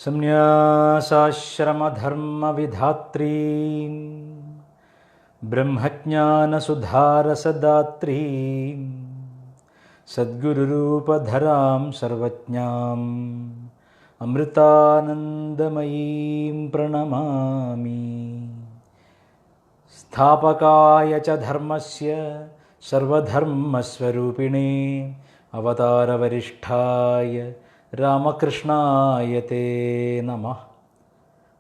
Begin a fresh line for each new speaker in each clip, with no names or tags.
സംന്യാസാശ്രമധർമ്മവിധാത്രീം ബ്രഹ്മജ്ഞാനസുധാരസദാത്രീം സദ്ഗുരുരൂപധരാം സർവജ്ഞാം അമൃതാനന്ദമയീം പ്രണമാമി. സ്ഥാപകായ ച ധർമ്മസ്യ സർവധർമ്മസ്വരൂപിണേ അവതാരവരിഷ്ഠായ രാമകൃഷ്ണായ തേ നമഃ.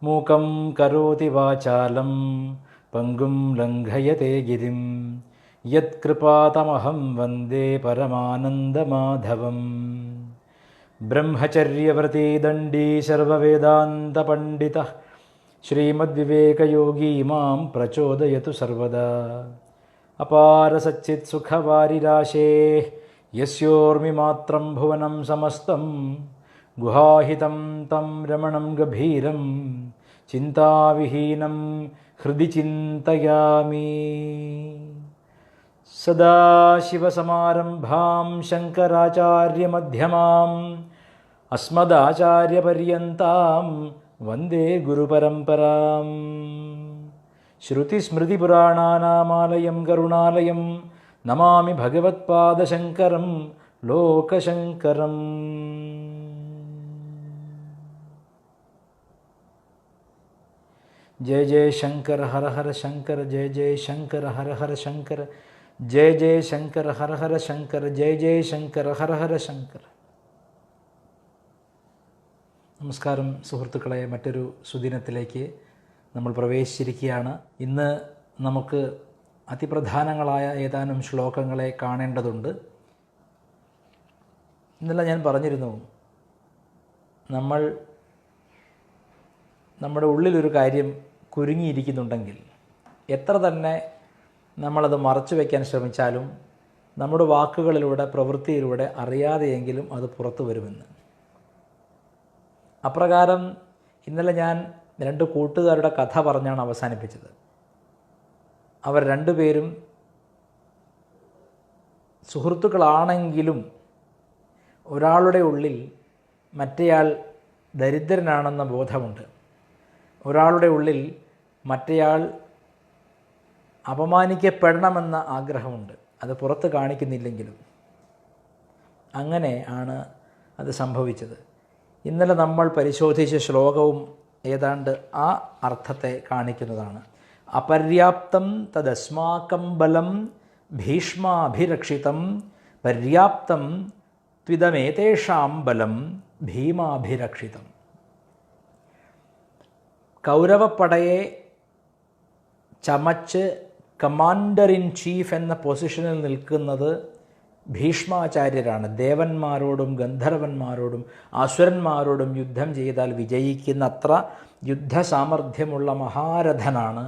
മൂകം കരോതി വാചാലം പങ്കും ലംഘയത്തെ ഗിരിം യത്കൃപാതമഹം വന്ദേ പരമാനന്ദമാധവം. ബ്രഹ്മചര്യവ്രതീ ദണ്ഡീ സർവവേദാന്തപണ്ഡിതഃ ശ്രീമദ്വിവേകയോഗീ മാം പ്രചോദയതു സർവദാ. അപാരസച്ചിത്സുഖവാരിരാശേഃ യസ്യോർമിമാത്രം ഭുവനം സമസ്തം ഗുഹാഹിതം തം രമണം ഗഭീരം ചിന്താവിഹീനം ഹൃദി ചിന്തയാമി. സദാശിവസമാരംഭാം ശങ്കരാചാര്യമധ്യമാം അസ്മദാചാര്യപര്യന്താം വന്ദേ ഗുരുപരമ്പരാം. ശ്രുതിസ്മൃതിപുരാണാനാമാലയം കരുണാലയം നമാമി ഭഗവത്പാദശങ്കരം ലോകശങ്കരം. ജയ ജയ ശങ്കര ഹര ഹര ശങ്കര, ജയ ജയ ശങ്കര ഹര ഹര ശങ്കര, ജയ ജയ ശങ്കര ഹര ഹര ശങ്കര, ജയ ജയ ശങ്കര ഹര ഹര ശങ്കര. നമസ്കാരം സുഹൃത്തുക്കളെ, മറ്റൊരു സുദിനത്തിലേക്ക് നമ്മൾ പ്രവേശിച്ചിരിക്കുകയാണ്. ഇന്ന് നമുക്ക് അതിപ്രധാനങ്ങളായ ഏതാനും ശ്ലോകങ്ങളെ കാണേണ്ടതുണ്ട്. ഇന്നലെ ഞാൻ പറഞ്ഞിരുന്നു, നമ്മുടെ ഉള്ളിലൊരു കാര്യം കുരുങ്ങിയിരിക്കുന്നുണ്ടെങ്കിൽ എത്ര തന്നെ നമ്മളത് മറച്ചു വയ്ക്കാൻ ശ്രമിച്ചാലും നമ്മുടെ വാക്കുകളിലൂടെ പ്രവൃത്തിയിലൂടെ അറിയാതെയെങ്കിലും അത് പുറത്തു വരുമെന്ന്. അപ്രകാരം ഇന്നലെ ഞാൻ രണ്ട് കൂട്ടുകാരുടെ കഥ പറഞ്ഞാണ് അവസാനിപ്പിച്ചത്. അവർ രണ്ടുപേരും സുഹൃത്തുക്കളാണെങ്കിലും ഒരാളുടെ ഉള്ളിൽ മറ്റേയാൾ ദരിദ്രനാണെന്ന ബോധമുണ്ട്. ഒരാളുടെ ഉള്ളിൽ മറ്റേയാൾ അപമാനിക്കപ്പെടണമെന്ന ആഗ്രഹമുണ്ട്. അത് പുറത്ത് കാണിക്കുന്നില്ലെങ്കിലും അങ്ങനെ ആണ് അത് സംഭവിച്ചത്. ഇന്നലെ നമ്മൾ പരിശോധിച്ച ശ്ലോകവും ഏതാണ്ട് ആ അർത്ഥത്തെ കാണിക്കുന്നതാണ്. അപര്യാപ്തം തദസ്മാകം ബലം ഭീഷ്മാഭിരക്ഷിതം പര്യാപ്തം ത്വിദമേതേഷാം ബലം ഭീമാഭിരക്ഷിതം. കൗരവപ്പടയെ ചമച്ച് കമാൻഡർ ഇൻ ചീഫ് എന്ന പൊസിഷനിൽ നിൽക്കുന്നത് ഭീഷ്മാചാര്യരാണ്. ദേവന്മാരോടും ഗന്ധർവന്മാരോടും അസുരന്മാരോടും യുദ്ധം ചെയ്താൽ വിജയിക്കുന്നത്ര യുദ്ധസാമർഥ്യമുള്ള മഹാരഥനാണ്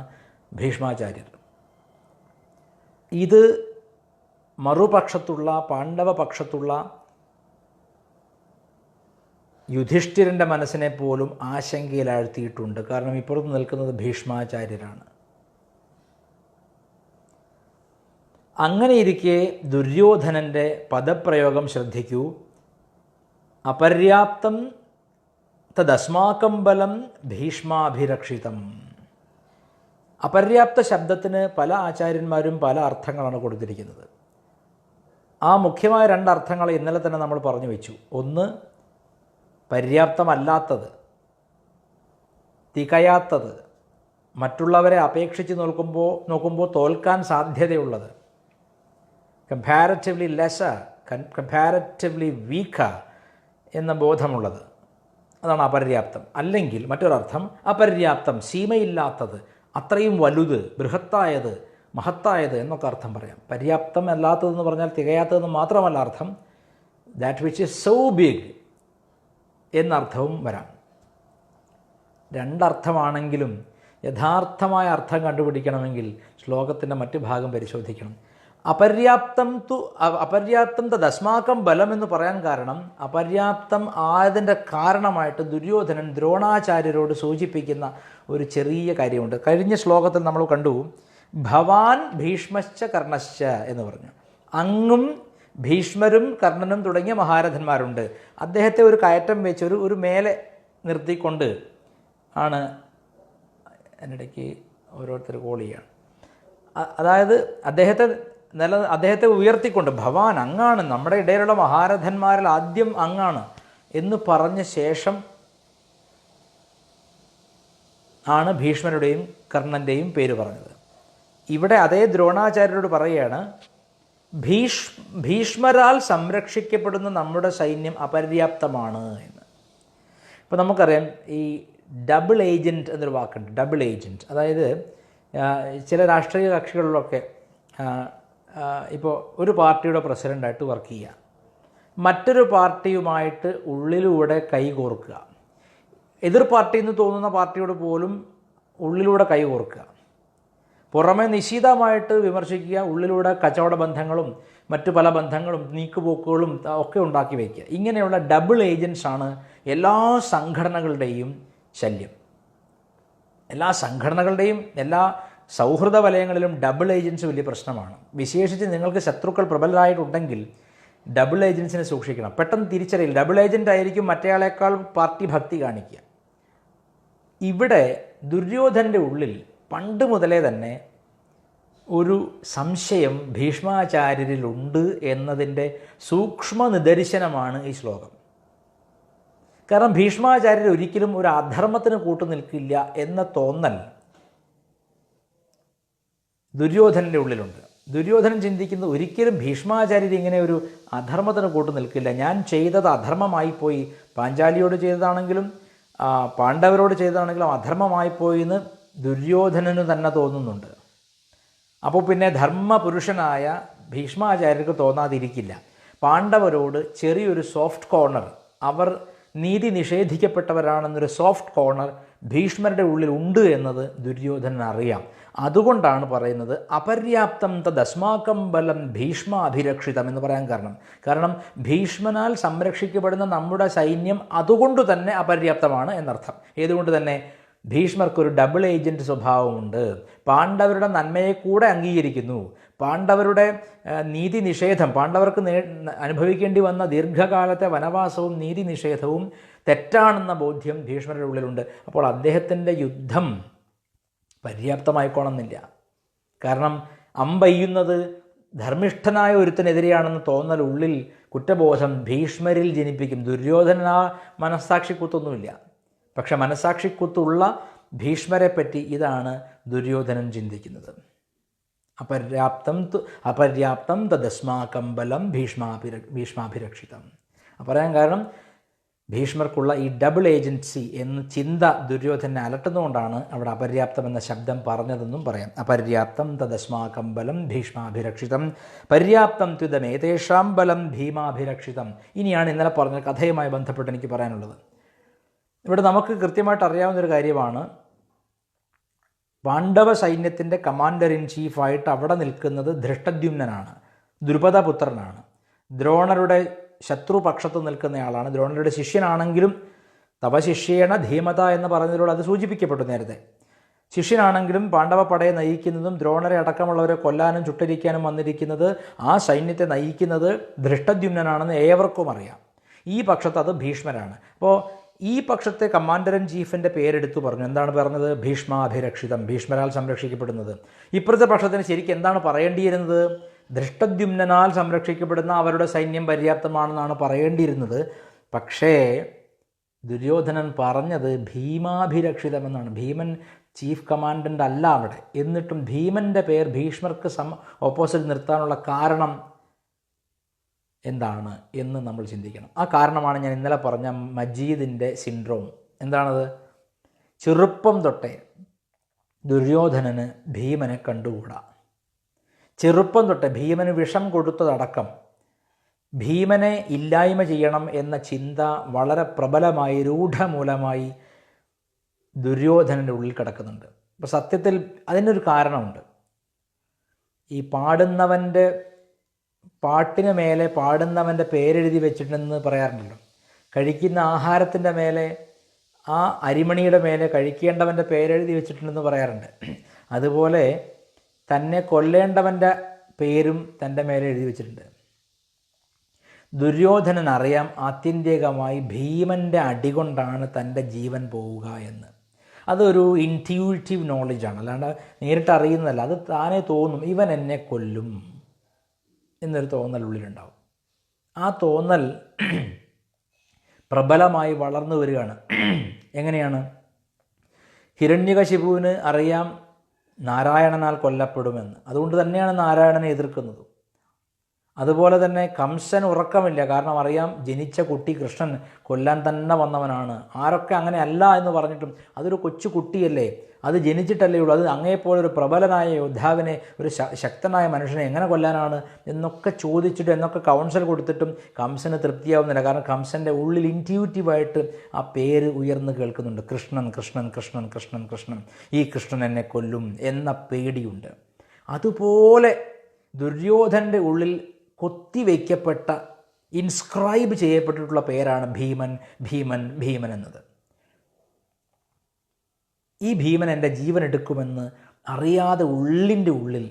ഭീഷ്മാചാര്യർ. ഇത് മറുപക്ഷത്തുള്ള പാണ്ഡവപക്ഷത്തുള്ള യുധിഷ്ഠിരൻ്റെ മനസ്സിനെ പോലും ആശങ്കയിലാഴ്ത്തിയിട്ടുണ്ട്. കാരണം ഇപ്പുറത്ത് നിൽക്കുന്നത് ഭീഷ്മാചാര്യരാണ്. അങ്ങനെയിരിക്കെ ദുര്യോധനൻ്റെ പദപ്രയോഗം ശ്രദ്ധിക്കൂ. അപര്യാപ്തം തദസ്മാകം ബലം ഭീഷ്മാഭിരക്ഷിതം. അപര്യാപ്ത ശബ്ദത്തിന് പല ആചാര്യന്മാരും പല അർത്ഥങ്ങളാണ് കൊടുത്തിരിക്കുന്നത്. ആ മുഖ്യമായ രണ്ടർത്ഥങ്ങൾ ഇന്നലെ തന്നെ നമ്മൾ പറഞ്ഞു വെച്ചു. ഒന്ന്, പര്യാപ്തമല്ലാത്തത്, തികയാത്തത്, മറ്റുള്ളവരെ അപേക്ഷിച്ച് നോക്കുമ്പോൾ തോൽക്കാൻ സാധ്യതയുള്ളത്, കമ്പാരറ്റീവ്ലി ലെസർ, കമ്പാരറ്റീവ്ലി വീക്കർ എന്ന ബോധമുള്ളത്, അതാണ് അപര്യാപ്തം. അല്ലെങ്കിൽ മറ്റൊരർത്ഥം അപര്യാപ്തം, സീമയില്ലാത്തത്, അത്രയും വലുത്, ബൃഹത്തായത്, മഹത്തായത് എന്നൊക്കെ അർത്ഥം പറയാം. പര്യാപ്തം അല്ലാത്തതെന്ന് പറഞ്ഞാൽ തികയാത്തതെന്ന് മാത്രമല്ല അർത്ഥം, that which is so big എന്നർത്ഥവും വരാം. രണ്ടർത്ഥമാണെങ്കിലും യഥാർത്ഥമായ അർത്ഥം കണ്ടുപിടിക്കണമെങ്കിൽ ശ്ലോകത്തിൻ്റെ മറ്റു ഭാഗം പരിശോധിക്കണം. അപര്യാപ്തം തദസ്മാകം ബലം എന്ന് പറയാൻ കാരണം, അപര്യാപ്തം ആയതിൻ്റെ കാരണമായിട്ട് ദുര്യോധനൻ ദ്രോണാചാര്യരോട് സൂചിപ്പിക്കുന്ന ഒരു ചെറിയ കാര്യമുണ്ട്. കഴിഞ്ഞ ശ്ലോകത്തിൽ നമ്മൾ കണ്ടു, ഭവാൻ ഭീഷ്മശ്ച കർണശ്ച എന്ന് പറഞ്ഞു. അങ്ങും ഭീഷ്മരും കർണനും തുടങ്ങിയ മഹാരഥന്മാരുണ്ട്. അദ്ദേഹത്തെ ഒരു കയറ്റം വെച്ച് ഒരു മേലെ നിർത്തിക്കൊണ്ട് ആണ് അതിനിടയ്ക്ക് ഓരോരുത്തർ കോൾ ചെയ്യുകയാണ്. അതായത് അദ്ദേഹത്തെ ഉയർത്തിക്കൊണ്ട് ഭവാൻ അങ്ങാണ്, നമ്മുടെ ഇടയിലുള്ള മഹാരഥന്മാരിൽ ആദ്യം അങ്ങാണ് എന്ന് പറഞ്ഞ ശേഷം ആണ് ഭീഷ്മരുടെയും കർണൻ്റെയും പേര് പറഞ്ഞത്. ഇവിടെ അതേ ദ്രോണാചാര്യരോട് പറയുകയാണ്, ഭീഷ്മരാൽ സംരക്ഷിക്കപ്പെടുന്ന നമ്മുടെ സൈന്യം അപര്യാപ്തമാണ് എന്ന്. ഇപ്പോൾ നമുക്കറിയാം ഈ ഡബിൾ ഏജൻറ്റ് എന്നൊരു വാക്കുണ്ട്. ഡബിൾ ഏജൻറ്റ് അതായത് ചില രാഷ്ട്രീയ കക്ഷികളിലൊക്കെ ഇപ്പോൾ ഒരു പാർട്ടിയുടെ പ്രസിഡൻ്റായിട്ട് വർക്ക് ചെയ്യുക, മറ്റൊരു പാർട്ടിയുമായിട്ട് ഉള്ളിലൂടെ കൈകോർക്കുക, എതിർ പാർട്ടി എന്ന് തോന്നുന്ന പാർട്ടിയോട് പോലും ഉള്ളിലൂടെ കൈകോർക്കുക, പുറമെ നിശിതമായിട്ട് വിമർശിക്കുക, ഉള്ളിലൂടെ കച്ചവട ബന്ധങ്ങളും മറ്റു പല ബന്ധങ്ങളും നീക്കുപോക്കുകളും ഒക്കെ ഉണ്ടാക്കി വയ്ക്കുക. ഇങ്ങനെയുള്ള ഡബിൾ ഏജൻറ്റ്സാണ് എല്ലാ സംഘടനകളുടെയും ശല്യം. എല്ലാ സംഘടനകളുടെയും എല്ലാ സൗഹൃദ വലയങ്ങളിലും ഡബിൾ ഏജൻറ്റ്സ് വലിയ പ്രശ്നമാണ്. വിശേഷിച്ച് നിങ്ങൾക്ക് ശത്രുക്കൾ പ്രബലരായിട്ടുണ്ടെങ്കിൽ ഡബിൾ ഏജൻസിനെ സൂക്ഷിക്കണം. പെട്ടെന്ന് തിരിച്ചറിയില്ല, ഡബിൾ ഏജൻ്റ് ആയിരിക്കും മറ്റേയാളേക്കാൾ പാർട്ടി ഭക്തി കാണിക്കുക. ഇവിടെ ദുര്യോധനൻ്റെ ഉള്ളിൽ പണ്ട് മുതലേ തന്നെ ഒരു സംശയം ഭീഷ്മാചാര്യരിലുണ്ട് എന്നതിൻ്റെ സൂക്ഷ്മ നിദർശനമാണ് ഈ ശ്ലോകം. കാരണം ഭീഷ്മാചാര്യർ ഒരിക്കലും ഒരു അധർമ്മത്തിന് കൂട്ടുനിൽക്കില്ല എന്ന തോന്നൽ ദുര്യോധനൻ്റെ ഉള്ളിലുണ്ട്. ദുര്യോധനൻ ചിന്തിക്കുന്നത് ഒരിക്കലും ഭീഷ്മാചാര്യർ ഇങ്ങനെ ഒരു അധർമ്മത്തിന് കൂട്ടു നിൽക്കില്ല, ഞാൻ ചെയ്തത് അധർമ്മമായി പോയി, പാഞ്ചാലിയോട് ചെയ്തതാണെങ്കിലും പാണ്ഡവരോട് ചെയ്തതാണെങ്കിലും അധർമ്മമായി പോയി എന്ന് ദുര്യോധനന് തന്നെ തോന്നുന്നുണ്ട്. അപ്പോൾ പിന്നെ ധർമ്മപുരുഷനായ ഭീഷ്മാചാര്യർക്ക് തോന്നാതിരിക്കില്ല. പാണ്ഡവരോട് ചെറിയൊരു സോഫ്റ്റ് കോർണർ, അവർ നീതി നിഷേധിക്കപ്പെട്ടവരാണെന്നൊരു സോഫ്റ്റ് കോർണർ ഭീഷ്മരുടെ ഉള്ളിൽ ഉണ്ട് എന്നത് ദുര്യോധനൻ അറിയാം. അതുകൊണ്ടാണ് പറയുന്നത് അപര്യാപ്തം തദസ്മാകം ബലം ഭീഷ്മാഭിരക്ഷിതം എന്ന് പറയാൻ കാരണം ഭീഷ്മനാൽ സംരക്ഷിക്കപ്പെടുന്ന നമ്മുടെ സൈന്യം അതുകൊണ്ട് തന്നെ അപര്യാപ്തമാണ് എന്നർത്ഥം. ഏതുകൊണ്ട് തന്നെ ഭീഷ്മർക്കൊരു ഡബിൾ ഏജൻറ്റ് സ്വഭാവമുണ്ട്. പാണ്ഡവരുടെ നന്മയെ കൂടെ അംഗീകരിക്കുന്നു. പാണ്ഡവരുടെ നീതി നിഷേധം, പാണ്ഡവർക്ക് അനുഭവിക്കേണ്ടി വന്ന ദീർഘകാലത്തെ വനവാസവും നീതി നിഷേധവും തെറ്റാണെന്ന ബോധ്യം ഭീഷ്മരുടെ ഉള്ളിലുണ്ട്. അപ്പോൾ അദ്ദേഹത്തിൻ്റെ യുദ്ധം പര്യാപ്തമായിക്കോണമെന്നില്ല. കാരണം അമ്പെയ്യുന്നത് ധർമ്മിഷ്ഠനായ ഒരുത്തിനെതിരെയാണെന്ന് തോന്നൽ ഉള്ളിൽ കുറ്റബോധം ഭീഷ്മരിൽ ജനിപ്പിക്കും. ദുര്യോധന മനസ്സാക്ഷിക്കുത്തൊന്നുമില്ല, പക്ഷെ മനസ്സാക്ഷിക്കുത്തുള്ള ഭീഷ്മരെപ്പറ്റി ഇതാണ് ദുര്യോധനൻ ചിന്തിക്കുന്നത്. അപര്യാപ്തം തദസ്മാകം ബലം ഭീഷ്മാഭിരക്ഷിതം. പറയാൻ കാരണം ഭീഷ്മർക്കുള്ള ഈ ഡബിൾ ഏജൻസി എന്ന ചിന്ത ദുര്യോധനെ അലട്ടുന്നതുകൊണ്ടാണ് അവിടെ അപര്യാപ്തം എന്ന ശബ്ദം പറഞ്ഞതെന്നും പറയാം. അപര്യാപ്തം തദസ്മാകം ബലം ഭീഷ്മാഭിരക്ഷിതം പര്യാപ്തം ത്വിതമേതേഷാം ബലം ഭീമാഭിരക്ഷിതം. ഇനിയാണ് ഇന്നലെ പറഞ്ഞ കഥയുമായി ബന്ധപ്പെട്ട് എനിക്ക് പറയാനുള്ളത്. ഇവിടെ നമുക്ക് കൃത്യമായിട്ട് അറിയാവുന്നൊരു കാര്യമാണ്, പാണ്ഡവ സൈന്യത്തിൻ്റെ കമാൻഡർ ഇൻ ചീഫായിട്ട് അവിടെ നിൽക്കുന്നത് ധൃഷ്ടദ്യുമ്നനാണ്, ദ്രുപദപുത്രനാണ്, ദ്രോണരുടെ ശത്രുപക്ഷത്ത് നിൽക്കുന്നയാളാണ്. ദ്രോണരുടെ ശിഷ്യനാണെങ്കിലും തവ ശിഷ്യേണ ധീമത എന്ന് പറഞ്ഞതിലൂടെ അത് സൂചിപ്പിക്കപ്പെട്ടു നേരത്തെ. ശിഷ്യനാണെങ്കിലും പാണ്ഡവ പടയെ നയിക്കുന്നതും ദ്രോണരെ അടക്കമുള്ളവരെ കൊല്ലാനും ചുട്ടരിക്കാനും വന്നിരിക്കുന്നത് ആ സൈന്യത്തെ നയിക്കുന്നത് ധൃഷ്ടദ്യുമ്നനാണെന്ന് ഏവർക്കും അറിയാം. ഈ പക്ഷത്ത് അത് ഭീഷ്മരാണ്. അപ്പോൾ ഈ പക്ഷത്തെ കമാൻഡർ ഇൻ ചീഫിൻ്റെ പേരെടുത്തു പറഞ്ഞു. എന്താണ് പറഞ്ഞത്? ഭീഷ്മാഭിരക്ഷിതം, ഭീഷ്മരാൽ സംരക്ഷിക്കപ്പെടുന്നത്. ഇപ്പോഴത്തെ പക്ഷത്തിന് ശരിക്കും എന്താണ് പറയേണ്ടിയിരുന്നത്? ധൃഷ്ടദ്യുമ്നാൽ സംരക്ഷിക്കപ്പെടുന്ന അവരുടെ സൈന്യം പര്യാപ്തമാണെന്നാണ് പറയേണ്ടിയിരുന്നത്. പക്ഷേ ദുര്യോധനൻ പറഞ്ഞത് ഭീമാഭിരക്ഷിതമെന്നാണ്. ഭീമൻ ചീഫ് കമാൻഡൻ്റ് അല്ല അവിടെ. എന്നിട്ടും ഭീമൻ്റെ പേർ ഭീഷ്മർക്ക് ഓപ്പോസിറ്റ് നിർത്താനുള്ള കാരണം എന്താണ് എന്ന് നമ്മൾ ചിന്തിക്കണം. ആ കാരണമാണ് ഞാൻ ഇന്നലെ പറഞ്ഞ മജീദിൻ്റെ സിൻഡ്രോം. എന്താണത്? ചെറുപ്പം തൊട്ടേ ദുര്യോധനന് ഭീമനെ കണ്ടുകൂടാ. ചെറുപ്പം തൊട്ടേ ഭീമന് വിഷം കൊടുത്തതടക്കം ഭീമനെ ഇല്ലായ്മ ചെയ്യണം എന്ന ചിന്ത വളരെ പ്രബലമായി രൂഢമൂലമായി ദുര്യോധനൻ്റെ ഉള്ളിൽ കിടക്കുന്നുണ്ട്. അപ്പോൾ സത്യത്തിൽ അതിനൊരു കാരണമുണ്ട്. ഈ പാടുന്നവൻ്റെ പാട്ടിന് മേലെ പാടുന്നവൻ്റെ പേരെഴുതി വെച്ചിട്ടുണ്ടെന്ന് പറയാറുണ്ടല്ലോ. കഴിക്കുന്ന ആഹാരത്തിൻ്റെ മേലെ ആ അരിമണിയുടെ മേലെ കഴിക്കേണ്ടവൻ്റെ പേരെഴുതി വെച്ചിട്ടുണ്ടെന്ന് പറയാറുണ്ട്. അതുപോലെ തന്നെ കൊല്ലേണ്ടവൻ്റെ പേരും തൻ്റെ മേലെ എഴുതി വെച്ചിട്ടുണ്ട്. ദുര്യോധനൻ അറിയാം ആത്യന്തികമായി ഭീമൻ്റെ അടികൊണ്ടാണ് തൻ്റെ ജീവൻ പോവുക എന്ന്. അതൊരു ഇൻറ്റ്യൂട്ടീവ് നോളജാണ്, അല്ലാണ്ട് നേരിട്ട് അറിയുന്നതല്ല. അത് താനേ തോന്നും, ഇവൻ എന്നെ കൊല്ലും എന്നൊരു തോന്നൽ ഉള്ളിലുണ്ടാവും. ആ തോന്നൽ പ്രബലമായി വളർന്നു വരികയാണ്. എങ്ങനെയാണ്? ഹിരണ്യകശിപുവിന് അറിയാം നാരായണനാൽ കൊല്ലപ്പെടുമെന്ന്, അതുകൊണ്ട് തന്നെയാണ് നാരായണനെ എതിർക്കുന്നത്. അതുപോലെ തന്നെ കംസൻ ഉറക്കമില്ല, കാരണം അറിയാം ജനിച്ച കുട്ടി കൃഷ്ണൻ കൊല്ലാൻ തന്നെ വന്നവനാണ്. ആരൊക്കെ അങ്ങനെ അല്ല എന്ന് പറഞ്ഞിട്ടും അതൊരു കൊച്ചു കുട്ടിയല്ലേ, അത് ജനിച്ചിട്ടല്ലേ ഉള്ളൂ, അത് അങ്ങേപ്പോലൊരു പ്രബലനായ യോദ്ധാവിനെ, ഒരു ശക്തനായ മനുഷ്യനെ എങ്ങനെ കൊല്ലാനാണ് എന്നൊക്കെ ചോദിച്ചിട്ടും എന്നൊക്കെ കൗൺസിൽ കൊടുത്തിട്ടും കംസന് തൃപ്തിയാവുന്നില്ല. കാരണം കംസൻ്റെ ഉള്ളിൽ ഇൻറ്റ്യൂട്ടീവായിട്ട് ആ പേര് ഉയർന്നു കേൾക്കുന്നുണ്ട്, കൃഷ്ണൻ കൃഷ്ണൻ കൃഷ്ണൻ കൃഷ്ണൻ കൃഷ്ണൻ, ഈ കൃഷ്ണൻ എന്നെ കൊല്ലും എന്ന പേടിയുണ്ട്. അതുപോലെ ദുര്യോധനൻ്റെ ഉള്ളിൽ കൊത്തിവയ്ക്കപ്പെട്ട, ഇൻസ്ക്രൈബ് ചെയ്യപ്പെട്ടിട്ടുള്ള പേരാണ് ഭീമൻ ഭീമൻ ഭീമൻ എന്നത്. ഈ ഭീമൻ എൻ്റെ ജീവൻ എടുക്കുമെന്ന് അറിയാതെ ഉള്ളിൻ്റെ ഉള്ളിൽ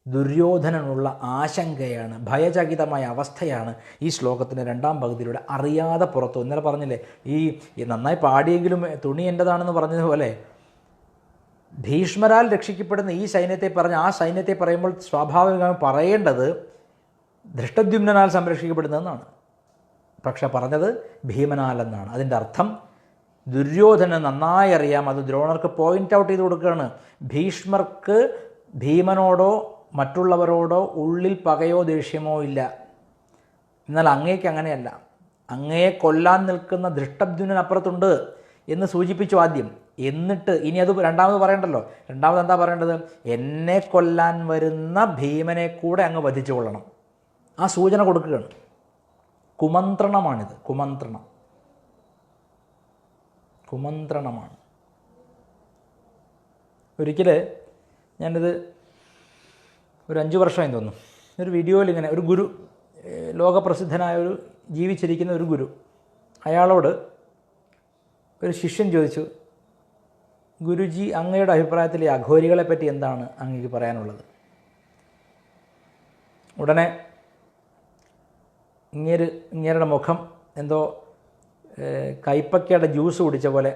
ദുര്യോധനനുള്ള ആശങ്കയാണ്, ഭയചകിതമായ അവസ്ഥയാണ് ഈ ശ്ലോകത്തിൻ്റെ രണ്ടാം പകുതിയിലൂടെ അറിയാതെ പുറത്തു. ഇന്നലെ പറഞ്ഞില്ലേ, ഈ നന്നായി പാടിയെങ്കിലും തുണി എൻ്റെതാണെന്ന് പറഞ്ഞതുപോലെ ഭീഷ്മരാൽ രക്ഷിക്കപ്പെടുന്ന ഈ സൈന്യത്തെ പറഞ്ഞ് ആ സൈന്യത്തെ പറയുമ്പോൾ സ്വാഭാവികമായി പറയേണ്ടത് ധൃഷ്ടദ്യുമ്നാൽ സംരക്ഷിക്കപ്പെടുന്നതെന്നാണ്. പക്ഷെ പറഞ്ഞത് ഭീമനാൽ എന്നാണ്. അതിൻ്റെ അർത്ഥം ദുര്യോധനന് നന്നായി അറിയാം, അത് ദ്രോണർക്ക് പോയിൻ്റ് ഔട്ട് ചെയ്ത് കൊടുക്കുകയാണ്. ഭീഷ്മർക്ക് ഭീമനോടോ മറ്റുള്ളവരോടോ ഉള്ളിൽ പകയോ ദേഷ്യമോ ഇല്ല. എന്നാൽ അങ്ങേക്ക് അങ്ങനെയല്ല, അങ്ങയെ കൊല്ലാൻ നിൽക്കുന്ന ധൃഷ്ടദ്യുമ്നൻ അപ്പുറത്തുണ്ട് എന്ന് സൂചിപ്പിച്ചു ആദ്യം. എന്നിട്ട് ഇനി അത് രണ്ടാമത് പറയണ്ടല്ലോ. രണ്ടാമത് എന്താ പറയേണ്ടത്? എന്നെ കൊല്ലാൻ വരുന്ന ഭീമനെ കൂടെ അങ്ങ് വധിച്ചു കൊള്ളണം. ആ സൂചന കൊടുക്കുകയാണ്. കുമന്ത്രണമാണിത്, കുമന്ത്രണമാണ്. ഒരിക്കൽ ഞാനിത് ഒരു 5 വർഷമായി തോന്നുന്നു, ഒരു വീഡിയോയിൽ ഇങ്ങനെ ഒരു ഗുരു, ലോകപ്രസിദ്ധനായ ഒരു ജീവിച്ചിരിക്കുന്ന ഒരു ഗുരു, അയാളോട് ഒരു ശിഷ്യൻ ചോദിച്ചു, ഗുരുജി അങ്ങയുടെ അഭിപ്രായത്തിൽ ഈ അഘോരികളെ പറ്റി എന്താണ് അങ്ങേക്ക് പറയാനുള്ളത്? ഉടനെ ഇങ്ങേരുടെ മുഖം എന്തോ കൈപ്പക്കയുടെ ജ്യൂസ് കുടിച്ച പോലെ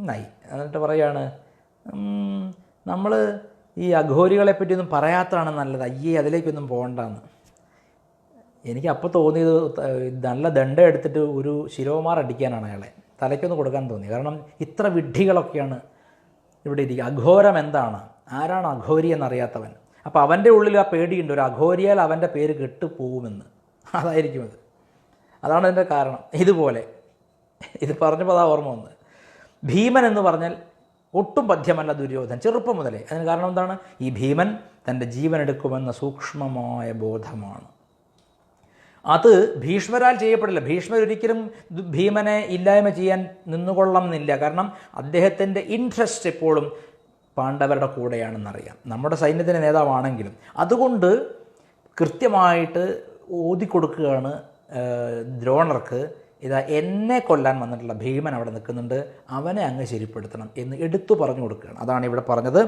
നായി. എന്നിട്ട് പറയുകയാണ്, നമ്മൾ ഈ അഘോരികളെ പറ്റിയൊന്നും പറയാത്തതാണ് നല്ലത്, അയ്യേ അതിലേക്കൊന്നും പോകണ്ടെന്ന്. എനിക്ക് അപ്പോൾ തോന്നിയത് നല്ല ദണ്ഡ എടുത്തിട്ട് ഒരു ശിരോമാർ അടിക്കാനാണ് അയാളെ, തലയ്ക്കൊന്ന് കൊടുക്കാൻ തോന്നി. കാരണം ഇത്ര വിഡ്ഢികളൊക്കെയാണ് ഇവിടെ ഇരിക്കുക. അഘോരം എന്താണ്, ആരാണ് അഘോരി എന്നറിയാത്തവൻ. അപ്പോൾ അവൻ്റെ ഉള്ളിൽ ആ പേടിയുണ്ട്, ഒരു അഘോരിയാൽ അവൻ്റെ പേര് കെട്ടുപോകുമെന്ന്. അതായിരിക്കും അത്, അതാണ് അതിൻ്റെ കാരണം. ഇതുപോലെ ഇത് പറഞ്ഞപ്പോൾ അതാ ഓർമ്മ വന്നത്. ഭീമൻ എന്ന് പറഞ്ഞാൽ ഒട്ടും പഥ്യമല്ല ദുര്യോധനൻ, ചെറുപ്പം മുതലേ. അതിന് കാരണം എന്താണ്? ഈ ഭീമൻ തൻ്റെ ജീവൻ എടുക്കുമെന്ന സൂക്ഷ്മമായ ബോധമാണ്. അത് ഭീഷ്മരാൽ ചെയ്യപ്പെടില്ല. ഭീഷ്മർ ഒരിക്കലും ഭീമനെ ഇല്ലായ്മ ചെയ്യാൻ നിന്നുകൊള്ളണമെന്നില്ല. കാരണം അദ്ദേഹത്തിൻ്റെ ഇൻട്രസ്റ്റ് എപ്പോഴും പാണ്ഡവരുടെ കൂടെയാണെന്നറിയാം, നമ്മുടെ സൈന്യത്തിൻ്റെ നേതാവാണെങ്കിലും. അതുകൊണ്ട് കൃത്യമായിട്ട് ഓതിക്കൊടുക്കുകയാണ് ദ്രോണർക്ക്, ഇതാ എന്നെ കൊല്ലാൻ വന്നിട്ടുള്ള ഭീമൻ അവിടെ നിൽക്കുന്നുണ്ട്, അവനെ അങ്ങ് ശരിപ്പെടുത്തണം എന്ന് എടുത്തു പറഞ്ഞു കൊടുക്കുകയാണ്. അതാണ് ഇവിടെ പറഞ്ഞത്.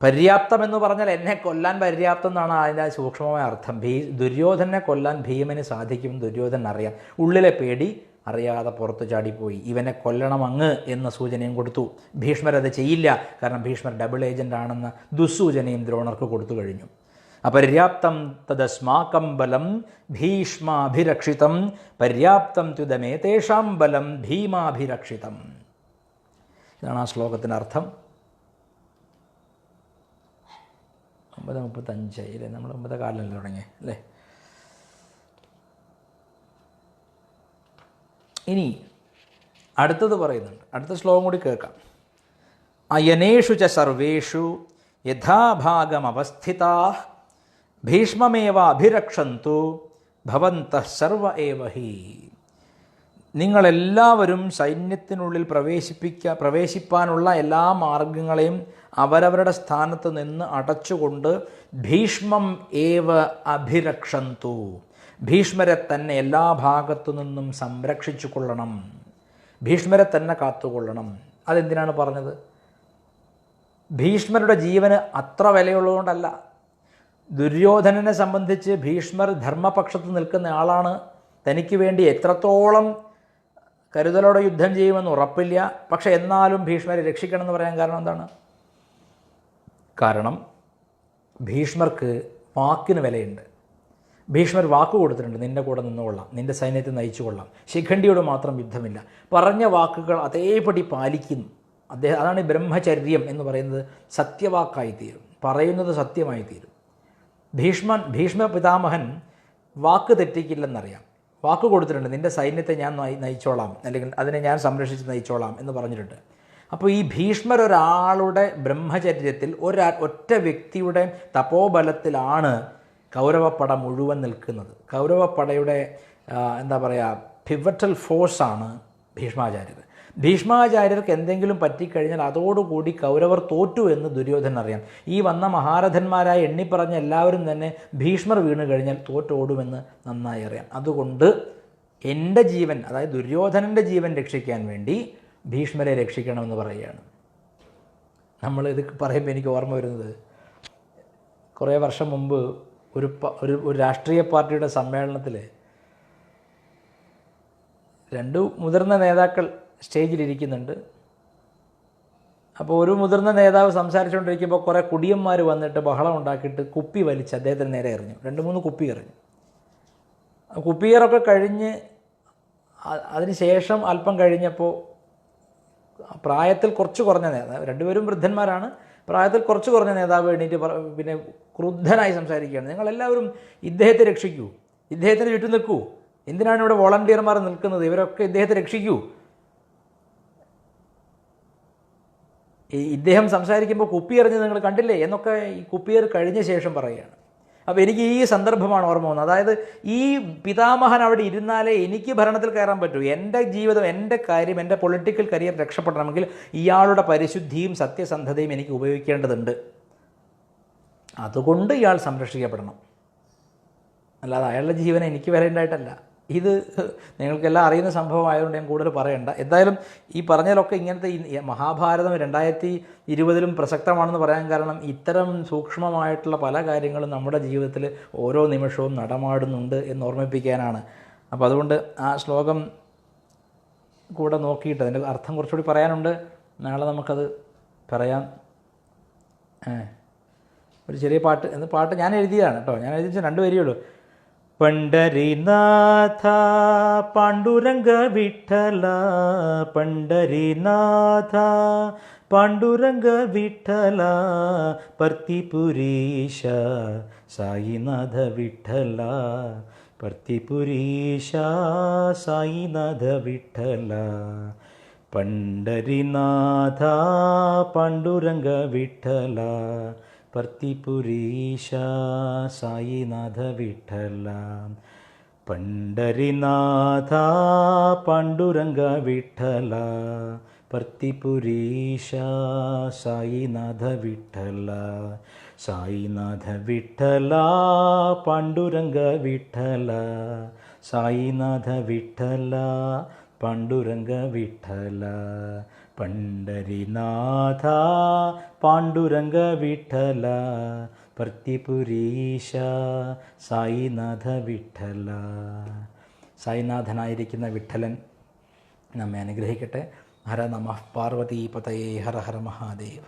പര്യാപ്തം എന്ന് പറഞ്ഞാൽ എന്നെ കൊല്ലാൻ പര്യാപ്തം എന്നാണ് അതിൻ്റെ സൂക്ഷ്മമായ അർത്ഥം. ദുര്യോധനെ കൊല്ലാൻ ഭീമന് സാധിക്കും, ദുര്യോധനൻ അറിയാം. ഉള്ളിലെ പേടി അറിയാതെ പുറത്തു ചാടിപ്പോയി, ഇവനെ കൊല്ലണം അങ്ങ് എന്ന സൂചനയും കൊടുത്തു. ഭീഷ്മർ അത് ചെയ്യില്ല, കാരണം ഭീഷ്മർ ഡബിൾ ഏജൻ്റ് ആണെന്ന ദുസ്സൂചനയും ദ്രോണർക്ക് കൊടുത്തു കഴിഞ്ഞു. അപര്യാപ്തം തദസ്മാകം ബലം ഭീഷ്മാഭിരക്ഷിതം പര്യാപ്തം ത്യുതമേതേഷാം ബലം ഭീമാഭിരക്ഷിതം. ഇതാണ് ആ ശ്ലോകത്തിൻ്റെ അർത്ഥം. 9:35 അല്ലേ, നമ്മൾ 9 കാലിലല്ലേ തുടങ്ങി അല്ലേ. ഇനി അടുത്തത് പറയുന്നുണ്ട്, അടുത്ത ശ്ലോകം കൂടി കേൾക്കാം. അയനേഷു ച സർവേഷു യഥാഭാഗമവസ്ഥിതാ ഭീഷ്മമേവ അഭിരക്ഷന്തു ഭവന്തഃ സർവ ഏവ ഹി. നിങ്ങളെല്ലാവരും സൈന്യത്തിനുള്ളിൽ പ്രവേശിപ്പാനുള്ള എല്ലാ മാർഗങ്ങളെയും അവരവരുടെ സ്ഥാനത്ത് നിന്ന് അടച്ചുകൊണ്ട് ഭീഷ്മം ഏവ അഭിരക്ഷന്തു, ഭീഷ്മരെ തന്നെ എല്ലാ ഭാഗത്തു നിന്നും സംരക്ഷിച്ചു കൊള്ളണം, ഭീഷ്മരെ തന്നെ കാത്തുകൊള്ളണം. അതെന്തിനാണ് പറഞ്ഞത്? ഭീഷ്മരുടെ ജീവന് അത്ര വിലയുള്ളതുകൊണ്ടല്ല. ദുര്യോധനനെ സംബന്ധിച്ച് ഭീഷ്മർ ധർമ്മപക്ഷത്ത് നിൽക്കുന്ന ആളാണ്. തനിക്ക് വേണ്ടി എത്രത്തോളം കരുതലോടെ യുദ്ധം ചെയ്യുമെന്ന് ഉറപ്പില്ല. പക്ഷെ എന്നാലും ഭീഷ്മരെ രക്ഷിക്കണം എന്ന് പറയാൻ കാരണം എന്താണ്? കാരണം ഭീഷ്മർക്ക് വാക്കിന് വിലയുണ്ട്. ഭീഷ്മർ വാക്ക് കൊടുത്തിട്ടുണ്ട്, നിൻ്റെ കൂടെ നിന്നുകൊള്ളാം, നിൻ്റെ സൈന്യത്തെ നയിച്ചു കൊള്ളാം, ശിഖണ്ഡിയോട് മാത്രം യുദ്ധമില്ല. പറഞ്ഞ വാക്കുകൾ അതേപടി പാലിക്കുന്നു അദ്ദേഹം. അതാണ് ഈ ബ്രഹ്മചര്യം എന്ന് പറയുന്നത്. സത്യവാക്കായിത്തീരും, പറയുന്നത് സത്യമായിത്തീരും. ഭീഷ്മ പിതാമഹൻ വാക്ക് തെറ്റിക്കില്ലെന്നറിയാം. വാക്ക് കൊടുത്തിട്ടുണ്ട്, നിൻ്റെ സൈന്യത്തെ ഞാൻ നയിച്ചോളാം, അല്ലെങ്കിൽ അതിനെ ഞാൻ സംരക്ഷിച്ച് നയിച്ചോളാം എന്ന് പറഞ്ഞിട്ടുണ്ട്. അപ്പോൾ ഈ ഭീഷ്മർ ഒരാളുടെ ബ്രഹ്മചര്യത്തിൽ ഒറ്റ വ്യക്തിയുടെ തപോബലത്തിലാണ് കൗരവപ്പട മുഴുവൻ നിൽക്കുന്നത്. കൗരവപ്പടയുടെ എന്താ പറയുക, പിവറ്റൽ ഫോഴ്സാണ് ഭീഷ്മാചാര്യർ. ഭീഷ്മാചാര്യർക്ക് എന്തെങ്കിലും പറ്റിക്കഴിഞ്ഞാൽ അതോടുകൂടി കൗരവർ തോറ്റു എന്ന് ദുര്യോധനൻ അറിയാം. ഈ വന്ന മഹാരഥന്മാരായി എണ്ണിപ്പറഞ്ഞ എല്ലാവരും തന്നെ ഭീഷ്മർ വീണ് കഴിഞ്ഞാൽ തോറ്റോടുമെന്ന് നന്നായി അറിയാം. അതുകൊണ്ട് എൻ്റെ ജീവൻ, അതായത് ദുര്യോധനൻ്റെ ജീവൻ രക്ഷിക്കാൻ വേണ്ടി ഭീഷ്മരെ രക്ഷിക്കണമെന്ന് പറയുകയാണ്. നമ്മളിത് പറയുമ്പോൾ എനിക്ക് ഓർമ്മ വരുന്നത്, കുറേ വർഷം മുമ്പ് ഒരു രാഷ്ട്രീയ പാർട്ടിയുടെ സമ്മേളനത്തിൽ 2 മുതിർന്ന നേതാക്കൾ സ്റ്റേജിലിരിക്കുന്നുണ്ട്. അപ്പോൾ ഒരു മുതിർന്ന നേതാവ് സംസാരിച്ചുകൊണ്ടിരിക്കുമ്പോൾ കുറേ കുടിയന്മാർ വന്നിട്ട് ബഹളം ഉണ്ടാക്കിയിട്ട് കുപ്പി വലിച്ച് അദ്ദേഹത്തിന് നേരെ എറിഞ്ഞു. 2-3 കുപ്പി എറിഞ്ഞു. കുപ്പിയറൊക്കെ കഴിഞ്ഞ് അതിന് ശേഷം അല്പം കഴിഞ്ഞപ്പോൾ പ്രായത്തിൽ കുറച്ച് കുറഞ്ഞ നേതാവ്, 2 പേരും വൃദ്ധന്മാരാണ്, പ്രായത്തിൽ കുറച്ച് കുറഞ്ഞ നേതാവ് എണീറ്റ് പിന്നെ ക്രുദ്ധനായി സംസാരിക്കുകയാണ്. നിങ്ങളെല്ലാവരും ഇദ്ദേഹത്തെ രക്ഷിക്കൂ, ഇദ്ദേഹത്തിന് ചുറ്റും നിൽക്കൂ, എന്തിനാണ് ഇവിടെ വോളണ്ടിയർമാർ നിൽക്കുന്നത്, ഇവരൊക്കെ ഇദ്ദേഹത്തെ രക്ഷിക്കൂ. ഇദ്ദേഹം സംസാരിക്കുമ്പോൾ കുപ്പി എറിഞ്ഞ് നിങ്ങൾ കണ്ടില്ലേ എന്നൊക്കെ ഈ കുപ്പിയർ കഴിഞ്ഞ ശേഷം പറയുകയാണ്. അപ്പോൾ എനിക്ക് ഈ സന്ദർഭമാണ് ഓർമ്മ വന്നത്. അതായത് ഈ പിതാമഹൻ അവിടെ ഇരുന്നാലേ എനിക്ക് ഭരണത്തിൽ കയറാൻ പറ്റൂ. എൻ്റെ ജീവിതം, എൻ്റെ കാര്യം, എൻ്റെ പൊളിറ്റിക്കൽ കരിയർ രക്ഷപ്പെടണമെങ്കിൽ ഇയാളുടെ പരിശുദ്ധിയും സത്യസന്ധതയും എനിക്ക് ഉപയോഗിക്കേണ്ടതുണ്ട്. അതുകൊണ്ട് ഇയാൾ സംരക്ഷിക്കപ്പെടണം, അല്ലാതെ അയാളുടെ ജീവൻ എനിക്ക് വരേണ്ടതായിട്ടല്ല. ഇത് നിങ്ങൾക്കെല്ലാം അറിയുന്ന സംഭവമായതുകൊണ്ട് ഞാൻ കൂടുതൽ പറയണ്ട. എന്തായാലും ഈ പറഞ്ഞതിലൊക്കെ ഇങ്ങനത്തെ ഈ മഹാഭാരതം 2020 പ്രസക്തമാണെന്ന് പറയാൻ കാരണം ഇത്തരം സൂക്ഷ്മമായിട്ടുള്ള പല കാര്യങ്ങളും നമ്മുടെ ജീവിതത്തിൽ ഓരോ നിമിഷവും നടമാടുന്നുണ്ട് എന്ന് ഓർമ്മിപ്പിക്കാനാണ്. അപ്പോൾ അതുകൊണ്ട് ആ ശ്ലോകം കൂടെ നോക്കിയിട്ട് അതിൻ്റെ അർത്ഥം കുറച്ചുകൂടി പറയാനുണ്ട്. നാളെ നമുക്കത് പറയാം. ഒരു ചെറിയ പാട്ട് ഞാൻ എഴുതിയതാണ് കേട്ടോ. ഞാൻ എഴുതിച്ച 2 വരിയുള്ളൂ. पंढरीनाथ पांडुरंग विठ्ठल, पंढरीनाथ पांडुरंग विठ्ठल, परतीपुरीश साईनाथ विठ्ठल, परतीपुरीश साईनाथ विठ्ठल. पंढरीनाथ पांडुरंग विठ्ठल, परतीपुरीश साईनाथ विठ्ठल. पंढरीनाथ पांडुरंग विठ्ठल, परतीपुरीश साईनाथ विठ्ठल. साईनाथ विठ्ठल पांडुरंग विठ्ठल, साईनाथ विठ्ठल पांडुरंग विठ्ठल. पंढरीनाथ पांडुरंग विठ्ठल, परतीपुरीश സായിനാഥ വിഠല. സായിനാഥനായിരിക്കുന്ന വിഠലൻ നമ്മെ അനുഗ്രഹിക്കട്ടെ. ഹര നമഃ പാർവതീപതയേ. ഹര ഹര മഹാദേവ.